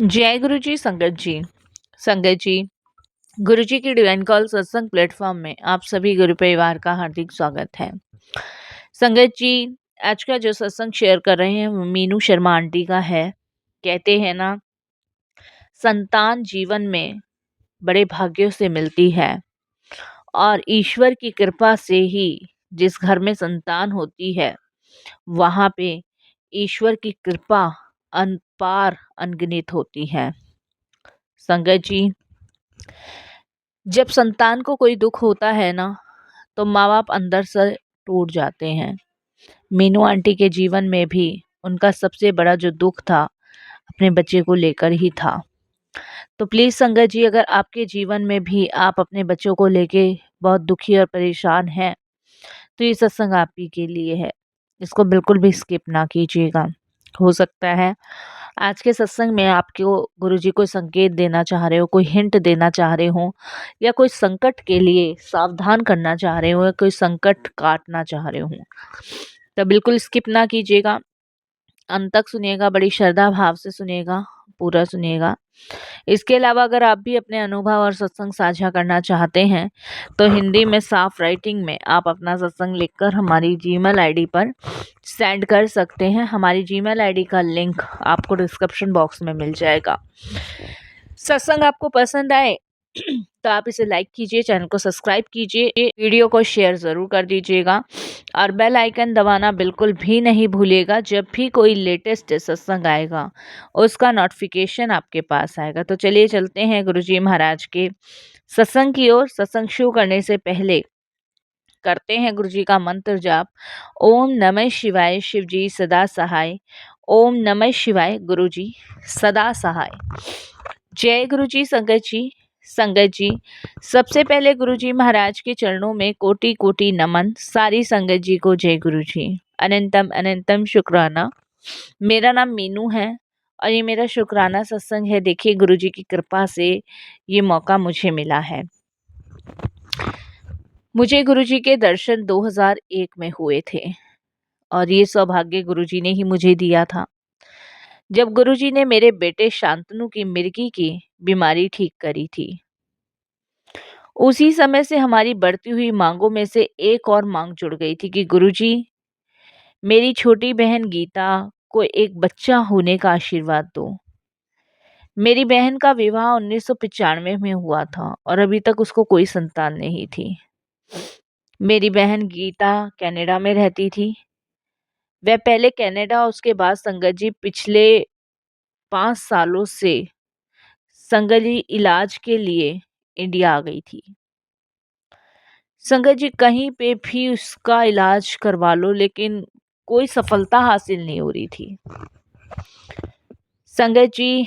जय गुरु जी। संगत जी, गुरु जी की डिवाइन कॉल सत्संग प्लेटफॉर्म में आप सभी गुरु परिवार का हार्दिक स्वागत है। संगत जी, आज का जो सत्संग शेयर कर रहे हैं वो मीनू शर्मा आंटी का है। कहते हैं ना, संतान जीवन में बड़े भाग्यों से मिलती है और ईश्वर की कृपा से ही जिस घर में संतान होती है वहाँ पे ईश्वर की कृपा अनपार अनगिनत होती है। संगत जी, जब संतान को कोई दुख होता है ना, तो माँ बाप अंदर से टूट जाते हैं। मीनू आंटी के जीवन में भी उनका सबसे बड़ा जो दुख था अपने बच्चे को लेकर ही था। तो प्लीज़ संगत जी, अगर आपके जीवन में भी आप अपने बच्चों को लेके बहुत दुखी और परेशान हैं, तो ये सत्संग आप ही के लिए है। इसको बिल्कुल भी स्किप ना कीजिएगा। हो सकता है आज के सत्संग में आपको गुरुजी कोई संकेत देना चाह रहे हो, कोई हिंट देना चाह रहे हो, या कोई संकट के लिए सावधान करना चाह रहे हो, या कोई संकट काटना चाह रहे हो, तो बिल्कुल स्किप ना कीजिएगा। अंत तक सुनिएगा, बड़ी श्रद्धा भाव से सुनिएगा, पूरा सुनिएगा। इसके अलावा अगर आप भी अपने अनुभव और सत्संग साझा करना चाहते हैं तो हिंदी में साफ राइटिंग में आप अपना सत्संग लिखकर हमारी जीमेल आईडी पर सेंड कर सकते हैं। हमारी जीमेल आईडी का लिंक आपको डिस्क्रिप्शन बॉक्स में मिल जाएगा। सत्संग आपको पसंद आए तो आप इसे लाइक कीजिए, चैनल को सब्सक्राइब कीजिए, वीडियो को शेयर ज़रूर कर दीजिएगा और बेल आइकन दबाना बिल्कुल भी नहीं भूलिएगा। जब भी कोई लेटेस्ट सत्संग आएगा उसका नोटिफिकेशन आपके पास आएगा। तो चलिए चलते हैं गुरुजी महाराज के सत्संग की ओर। सत्संग शुरू करने से पहले करते हैं गुरुजी का मंत्र जाप। ओम नमः शिवाय, शिव जी सदा सहाय। ओम नमः शिवाय, गुरुजी सदा सहाय। जय गुरुजी। संगत जी, सबसे पहले गुरुजी महाराज के चरणों में कोटि कोटि नमन। सारी संगत जी को जय गुरुजी। अनंतम अनंतम शुक्राना। मेरा नाम मीनू है और ये मेरा शुक्राना सत्संग है। देखिए, गुरुजी की कृपा से ये मौका मुझे मिला है। मुझे गुरुजी के दर्शन 2001 में हुए थे और ये सौभाग्य गुरुजी ने ही मुझे दिया था, जब गुरुजी ने मेरे बेटे शांतनु की मिर्गी की बीमारी ठीक करी थी। उसी समय से हमारी बढ़ती हुई मांगों में से एक और मांग जुड़ गई थी कि गुरुजी, मेरी छोटी बहन गीता को एक बच्चा होने का आशीर्वाद दो। मेरी बहन का विवाह 1995 में हुआ था और अभी तक उसको कोई संतान नहीं थी। मेरी बहन गीता कनाडा में रहती थी। वह पहले कनाडा, उसके बाद संगत जी पिछले 5 सालों से संगत जी इलाज के लिए इंडिया आ गई थी। संगत जी, कहीं पे भी उसका इलाज करवा लो लेकिन कोई सफलता हासिल नहीं हो रही थी। संगत जी,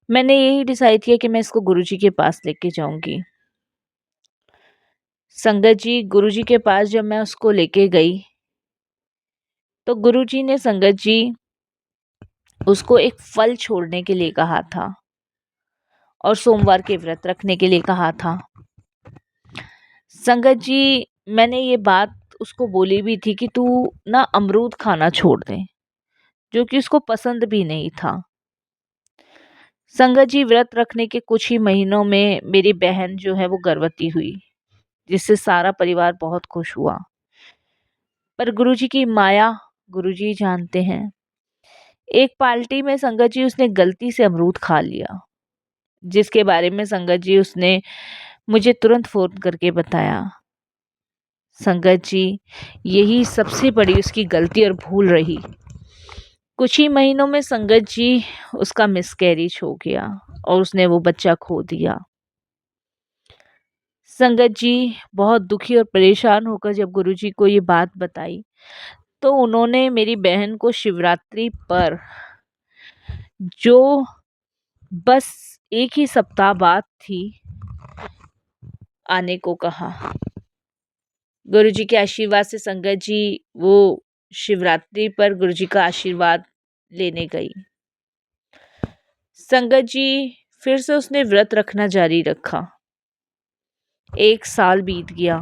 मैंने यही डिसाइड किया कि मैं इसको गुरुजी के पास लेके जाऊंगी। संगत जी, गुरुजी के पास जब मैं उसको लेके गई तो गुरुजी ने संगत जी उसको एक फल छोड़ने के लिए कहा था और सोमवार के व्रत रखने के लिए कहा था। संगत जी, मैंने ये बात उसको बोली भी थी कि तू ना अमरूद खाना छोड़ दे, जो कि उसको पसंद भी नहीं था। संगत जी, व्रत रखने के कुछ ही महीनों में मेरी बहन जो है वो गर्भवती हुई, जिससे सारा परिवार बहुत खुश हुआ। पर गुरुजी की माया गुरुजी जानते हैं। एक पार्टी में संगत जी उसने गलती से अमरूद खा लिया, जिसके बारे में संगत जी उसने मुझे तुरंत फोन करके बताया। संगत जी, यही सबसे बड़ी उसकी गलती और भूल रही। कुछ ही महीनों में संगत जी उसका मिसकैरेज हो गया और उसने वो बच्चा खो दिया। संगत जी बहुत दुखी और परेशान होकर जब गुरुजी को ये बात बताई तो उन्होंने मेरी बहन को शिवरात्रि पर, जो बस एक ही सप्ताह बाद थी, आने को कहा। गुरुजी के आशीर्वाद से संगत जी वो शिवरात्रि पर गुरुजी का आशीर्वाद लेने गई। संगत जी फिर से उसने व्रत रखना जारी रखा। 1 साल बीत गया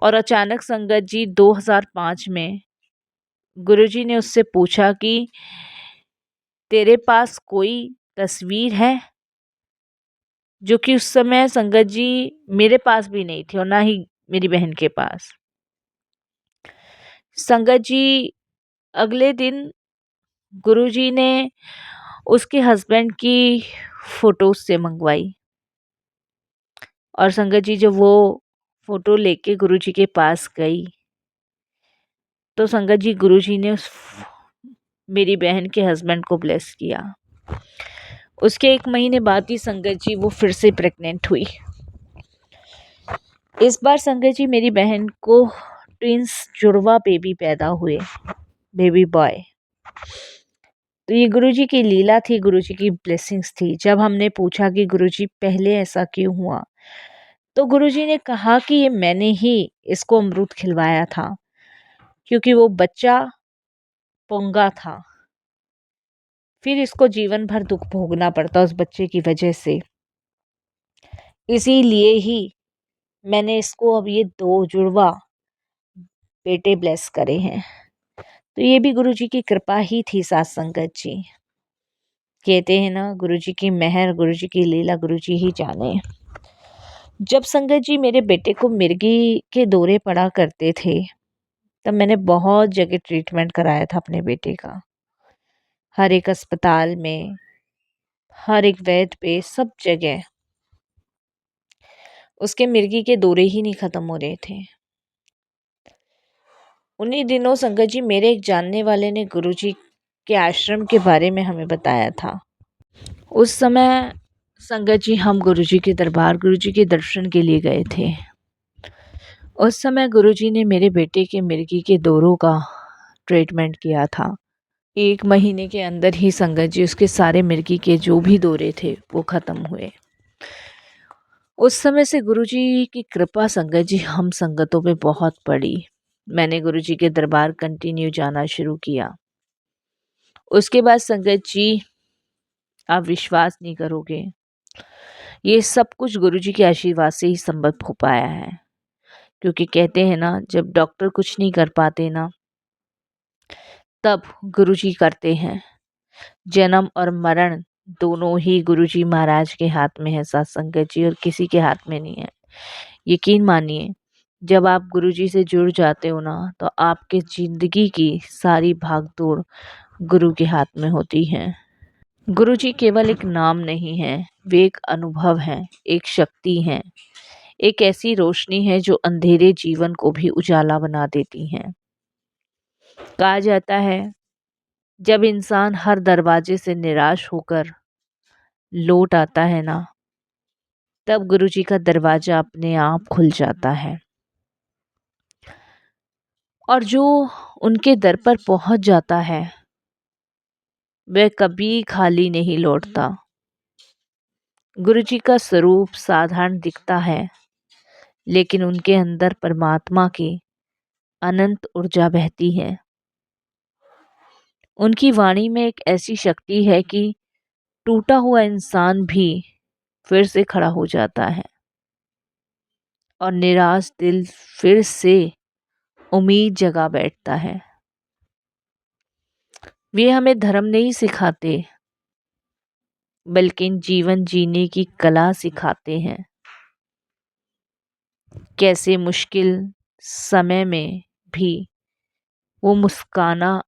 और अचानक संगत जी 2005 में गुरुजी ने उससे पूछा कि तेरे पास कोई तस्वीर है? जो कि उस समय संगत जी मेरे पास भी नहीं थी और ना ही मेरी बहन के पास। संगत जी अगले दिन गुरुजी ने उसके हस्बैंड की फोटोज से मंगवाई और संगत जी जब वो फोटो लेके गुरुजी के पास गई तो संगत जी गुरुजी ने मेरी बहन के हस्बैंड को ब्लेस किया। उसके 1 महीने बाद ही संगत जी वो फिर से प्रेग्नेंट हुई। इस बार संगत जी मेरी बहन को ट्विंस जुड़वा बेबी पैदा हुए, बेबी बॉय। तो ये गुरुजी की लीला थी, गुरुजी की ब्लेसिंग्स थी। जब हमने पूछा कि गुरुजी पहले ऐसा क्यों हुआ, तो गुरुजी ने कहा कि ये मैंने ही इसको अमृत खिलवाया था क्योंकि वो बच्चा पोंगा था। फिर इसको जीवन भर दुख भोगना पड़ता उस बच्चे की वजह से। इसीलिए ही मैंने इसको अब ये 2 जुड़वा बेटे ब्लेस करे हैं। तो ये भी गुरुजी की कृपा ही थी साथ संगत जी। कहते हैं ना, गुरुजी की मेहर, गुरुजी की लीला गुरुजी ही जाने। जब संगत जी मेरे बेटे को मिर्गी के दौरे पड़ा करते थे तब मैंने बहुत जगह ट्रीटमेंट कराया था अपने बेटे का। हर एक अस्पताल में, हर एक वैद्य पे, सब जगह उसके मिर्गी के दौरे ही नहीं खत्म हो रहे थे। उन्हीं दिनों संगत जी मेरे एक जानने वाले ने गुरुजी के आश्रम के बारे में हमें बताया था। उस समय संगत जी हम गुरुजी के दरबार, गुरुजी के दर्शन के लिए गए थे। उस समय गुरुजी ने मेरे बेटे के मिर्गी के दौरों का ट्रीटमेंट किया था। 1 महीने के अंदर ही संगत जी उसके सारे मिर्गी के जो भी दौरे थे वो खत्म हुए। उस समय से गुरुजी की कृपा संगत जी हम संगतों पे बहुत पड़ी। मैंने गुरुजी के दरबार कंटिन्यू जाना शुरू किया। उसके बाद संगत जी आप विश्वास नहीं करोगे, ये सब कुछ गुरुजी के आशीर्वाद से ही संभव हो पाया है। क्योंकि कहते हैं ना, जब डॉक्टर कुछ नहीं कर पाते ना, तब गुरुजी करते हैं। जन्म और मरण दोनों ही गुरुजी महाराज के हाथ में है साथ संगत जी, और किसी के हाथ में नहीं है। यकीन मानिए, जब आप गुरुजी से जुड़ जाते हो ना, तो आपके जिंदगी की सारी भागदौड़ गुरु के हाथ में होती है। गुरुजी केवल एक नाम नहीं है, वे एक अनुभव है, एक शक्ति है, एक ऐसी रोशनी है जो अंधेरे जीवन को भी उजाला बना देती है। कहा जाता है, जब इंसान हर दरवाजे से निराश होकर लौट आता है ना, तब गुरुजी का दरवाजा अपने आप खुल जाता है। और जो उनके दर पर पहुंच जाता है वह कभी खाली नहीं लौटता। गुरुजी का स्वरूप साधारण दिखता है, लेकिन उनके अंदर परमात्मा की अनंत ऊर्जा बहती है। उनकी वाणी में एक ऐसी शक्ति है कि टूटा हुआ इंसान भी फिर से खड़ा हो जाता है और निराश दिल फिर से उम्मीद जगा बैठता है। वे हमें धर्म नहीं सिखाते, बल्कि जीवन जीने की कला सिखाते हैं। कैसे मुश्किल समय में भी वो मुस्काना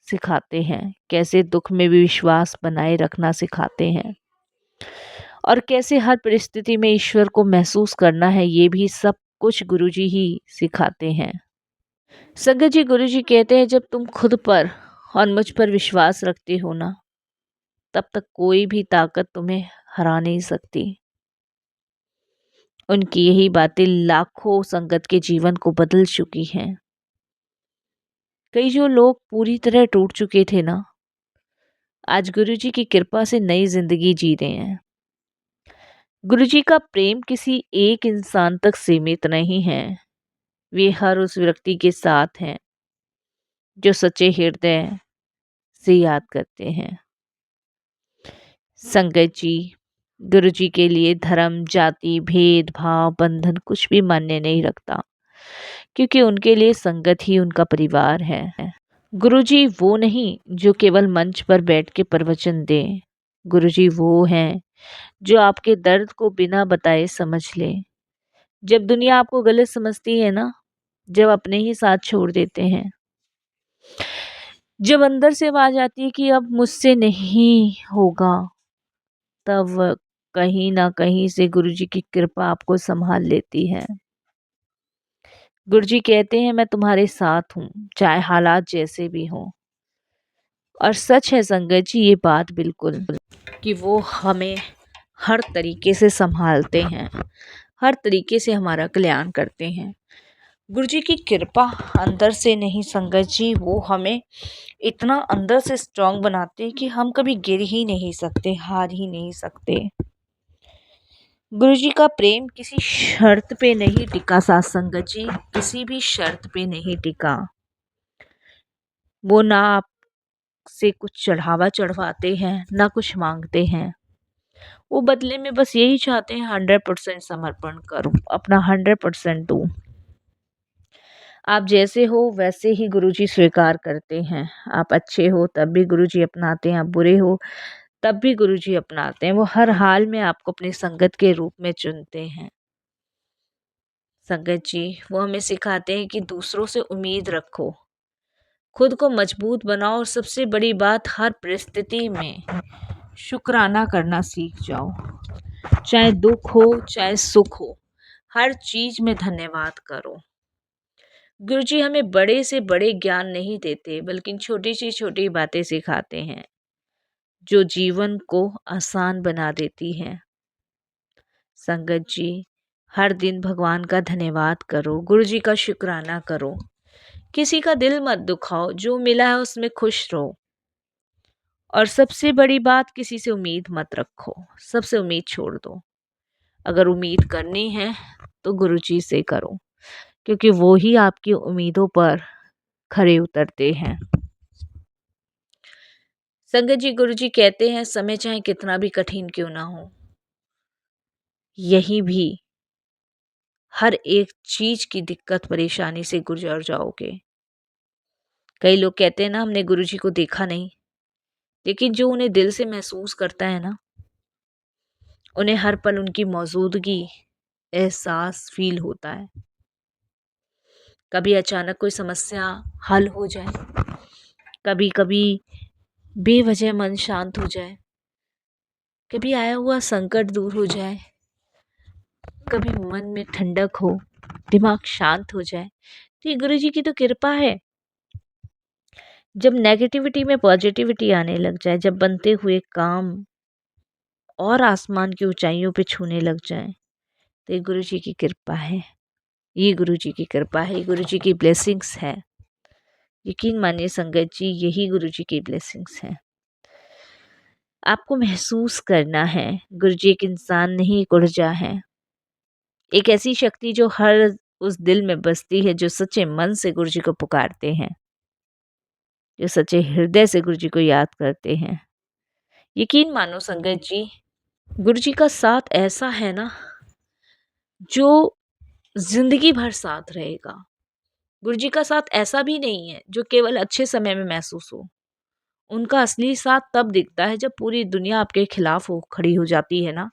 सिखाते हैं, कैसे दुख में भी विश्वास बनाए रखना सिखाते हैं, और कैसे हर परिस्थिति में ईश्वर को महसूस करना है, ये भी सब कुछ गुरुजी ही सिखाते हैं। संगत जी, गुरुजी कहते हैं, जब तुम खुद पर और मुझ पर विश्वास रखते हो ना, तब तक कोई भी ताकत तुम्हें हरा नहीं सकती। उनकी यही बातें लाखों संगत के जीवन को बदल चुकी हैं। कई जो लोग पूरी तरह टूट चुके थे ना, आज गुरुजी की कृपा से नई जिंदगी जी रहे हैं। गुरुजी का प्रेम किसी एक इंसान तक सीमित नहीं है, वे हर उस व्यक्ति के साथ हैं जो सच्चे हृदय से याद करते हैं। संगत जी, गुरुजी के लिए धर्म, जाति, भेदभाव, बंधन कुछ भी मान्य नहीं रखता, क्योंकि उनके लिए संगत ही उनका परिवार है। गुरुजी वो नहीं जो केवल मंच पर बैठ के प्रवचन दें। गुरुजी वो हैं जो आपके दर्द को बिना बताए समझ ले। जब दुनिया आपको गलत समझती है ना, जब अपने ही साथ छोड़ देते हैं, जब अंदर से आवाज आती है कि अब मुझसे नहीं होगा, तब कहीं ना कहीं से गुरुजी की कृपा आपको संभाल लेती है। गुरुजी कहते हैं मैं तुम्हारे साथ हूँ, चाहे हालात जैसे भी हों। और सच है संगत जी ये बात बिल्कुल, कि वो हमें हर तरीके से संभालते हैं, हर तरीके से हमारा कल्याण करते हैं। गुरुजी की कृपा अंदर से नहीं संगत जी, वो हमें इतना अंदर से स्ट्रांग बनाते हैं कि हम कभी गिर ही नहीं सकते, हार ही नहीं सकते। गुरुजी का प्रेम किसी शर्त पे नहीं टिका साथ संगत जी, किसी भी शर्त पे नहीं टिका। वो ना आपसे कुछ चढ़ावा चढ़वाते हैं, ना कुछ मांगते हैं। वो बदले में बस यही चाहते हैं 100% समर्पण करूं, अपना 100% दूं। आप जैसे हो वैसे ही गुरुजी स्वीकार करते हैं। आप अच्छे हो तब भी गुरुजी अपनाते हैं, आप बुरे हो तब भी गुरुजी अपनाते हैं। वो हर हाल में आपको अपनी संगत के रूप में चुनते हैं। संगत जी वो हमें सिखाते हैं कि दूसरों से उम्मीद रखो, खुद को मजबूत बनाओ, और सबसे बड़ी बात हर परिस्थिति में शुक्राना करना सीख जाओ। चाहे दुख हो चाहे सुख हो, हर चीज में धन्यवाद करो। गुरुजी हमें बड़े से बड़े ज्ञान नहीं देते, बल्कि छोटी सी छोटी बातें सिखाते हैं जो जीवन को आसान बना देती हैं। संगत जी हर दिन भगवान का धन्यवाद करो, गुरुजी का शुक्राना करो, किसी का दिल मत दुखाओ, जो मिला है उसमें खुश रहो। और सबसे बड़ी बात, किसी से उम्मीद मत रखो, सबसे उम्मीद छोड़ दो। अगर उम्मीद करनी है तो गुरुजी से करो, क्योंकि वो ही आपकी उम्मीदों पर खरे उतरते हैं। संगत जी गुरुजी कहते हैं समय चाहे कितना भी कठिन क्यों ना हो, यही भी हर एक चीज की दिक्कत परेशानी से गुजर जाओगे। कई लोग कहते हैं ना हमने गुरुजी को देखा नहीं, लेकिन जो उन्हें दिल से महसूस करता है ना, उन्हें हर पल उनकी मौजूदगी एहसास फील होता है। कभी अचानक कोई समस्या हल हो जाए, कभी कभी बेवजह मन शांत हो जाए, कभी आया हुआ संकट दूर हो जाए, कभी मन में ठंडक हो, दिमाग शांत हो जाए, तो ये गुरु जी की तो कृपा है। जब नेगेटिविटी में पॉजिटिविटी आने लग जाए, जब बनते हुए काम और आसमान की ऊंचाइयों पे छूने लग जाए, तो ये गुरु जी की कृपा है, ये गुरु जी की कृपा है, ये गुरु जी की ब्लेसिंग्स है। यकीन मानिए संगत जी यही गुरु जी की ब्लेसिंग्स है। आपको महसूस करना है गुरु जी एक इंसान नहीं, एक ऊर्जा है, एक ऐसी शक्ति जो हर उस दिल में बसती है जो सच्चे मन से गुरु जी को पुकारते हैं, जो सच्चे हृदय से गुरु जी को याद करते हैं। यकीन मानो संगत जी गुरु जी का साथ ऐसा है ना जो जिंदगी भर साथ रहेगा। गुरु जी का साथ ऐसा भी नहीं है जो केवल अच्छे समय में महसूस हो। उनका असली साथ तब दिखता है जब पूरी दुनिया आपके खिलाफ हो खड़ी हो जाती है ना,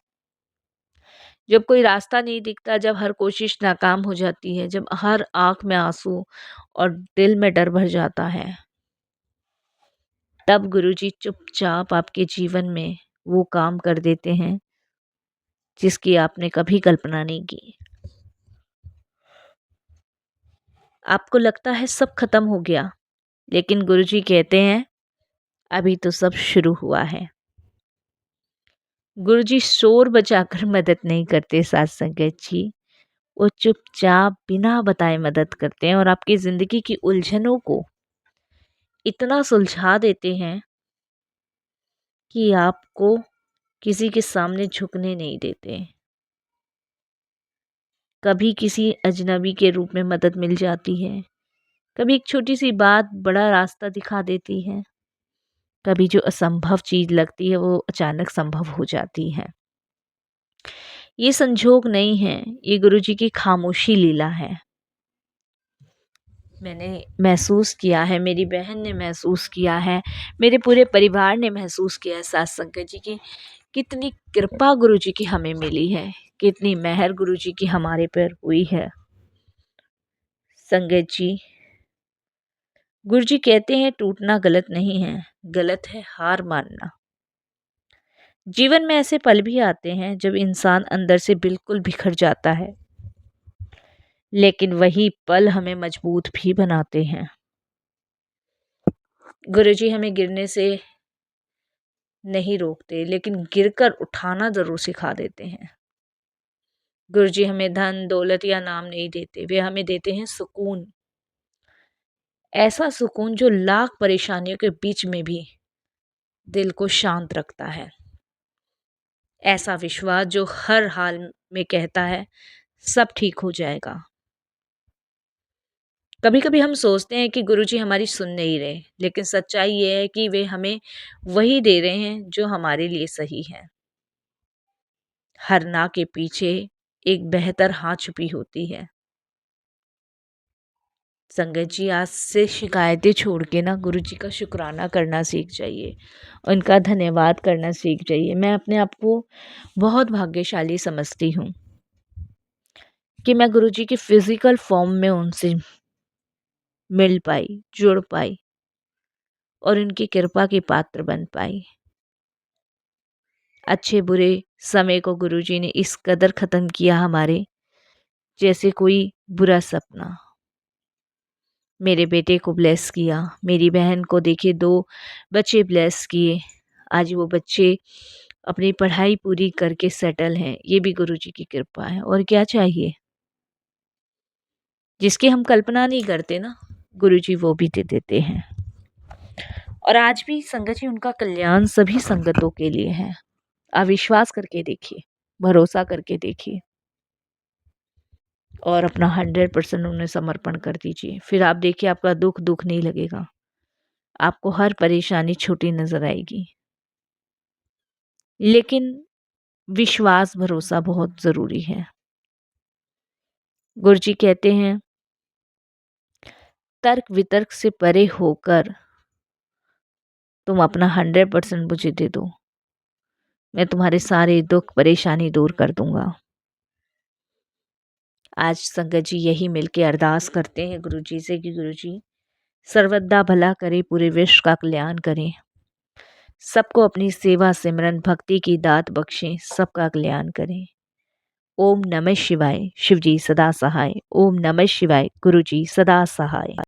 जब कोई रास्ता नहीं दिखता, जब हर कोशिश नाकाम हो जाती है, जब हर आंख में आंसू और दिल में डर भर जाता है, तब गुरुजी चुपचाप आपके जीवन में वो काम कर देते हैं जिसकी आपने कभी कल्पना नहीं की। आपको लगता है सब खत्म हो गया, लेकिन गुरुजी कहते हैं अभी तो सब शुरू हुआ है। गुरुजी शोर बजाकर मदद नहीं करते साथ संगत जी, वो चुपचाप बिना बताए मदद करते हैं और आपकी ज़िंदगी की उलझनों को इतना सुलझा देते हैं कि आपको किसी के सामने झुकने नहीं देते। कभी किसी अजनबी के रूप में मदद मिल जाती है, कभी एक छोटी सी बात बड़ा रास्ता दिखा देती है, कभी जो असंभव चीज़ लगती है वो अचानक संभव हो जाती है। ये संजोग नहीं है, ये गुरुजी की खामोशी लीला है। मैंने महसूस किया है, मेरी बहन ने महसूस किया है, मेरे पूरे परिवार ने महसूस किया है साथ संगत जी की कितनी कृपा गुरु जी की हमें मिली है, कितनी मेहर गुरु जी की हमारे पर हुई है। संगत जी, गुरु जी कहते हैं टूटना गलत नहीं है, गलत है हार मानना। जीवन में ऐसे पल भी आते हैं जब इंसान अंदर से बिल्कुल बिखर जाता है, लेकिन वही पल हमें मजबूत भी बनाते हैं। गुरुजी हमें गिरने से नहीं रोकते, लेकिन गिरकर उठाना जरूर सिखा देते हैं। गुरुजी हमें धन दौलत या नाम नहीं देते, वे हमें देते हैं सुकून। ऐसा सुकून जो लाख परेशानियों के बीच में भी दिल को शांत रखता है। ऐसा विश्वास जो हर हाल में कहता है सब ठीक हो जाएगा। कभी कभी हम सोचते हैं कि गुरुजी हमारी सुन नहीं रहे, लेकिन सच्चाई ये है कि वे हमें वही दे रहे हैं जो हमारे लिए सही है। हर ना के पीछे एक बेहतर हाँ छुपी होती है। संगत जी, आज से शिकायतें छोड़ के ना गुरु जी का शुक्राना करना सीख जाइए, उनका धन्यवाद करना सीख जाइए। मैं अपने आप को बहुत भाग्यशाली समझती हूँ कि मैं गुरु जी की फिजिकल फॉर्म में उनसे मिल पाई, जुड़ पाई और उनकी कृपा की पात्र बन पाई। अच्छे बुरे समय को गुरु जी ने इस कदर ख़त्म किया हमारे, जैसे कोई बुरा सपना। मेरे बेटे को ब्लेस किया, मेरी बहन को देखिए 2 बच्चे ब्लेस किए। आज वो बच्चे अपनी पढ़ाई पूरी करके सेटल हैं, ये भी गुरुजी की कृपा है। और क्या चाहिए? जिसकी हम कल्पना नहीं करते ना, गुरुजी वो भी दे देते हैं। और आज भी संगत जी उनका कल्याण सभी संगतों के लिए है। अविश्वास करके देखिए, भरोसा करके देखिए और अपना 100% उन्हें समर्पण कर दीजिए। फिर आप देखिए आपका दुख दुख नहीं लगेगा, आपको हर परेशानी छोटी नजर आएगी। लेकिन विश्वास भरोसा बहुत ज़रूरी है। गुरुजी कहते हैं तर्क वितर्क से परे होकर तुम अपना 100% मुझे दे दो, मैं तुम्हारे सारे दुख परेशानी दूर कर दूंगा। आज संगत जी यही मिलके अरदास करते हैं गुरुजी से कि गुरुजी सर्वदा भला करे, पूरे विश्व का कल्याण करें, सबको अपनी सेवा सिमरन भक्ति की दात बख्शें, सबका कल्याण करें। ओम नमः शिवाय, शिवजी सदा सहाय। ओम नमः शिवाय, गुरुजी सदा सहाय।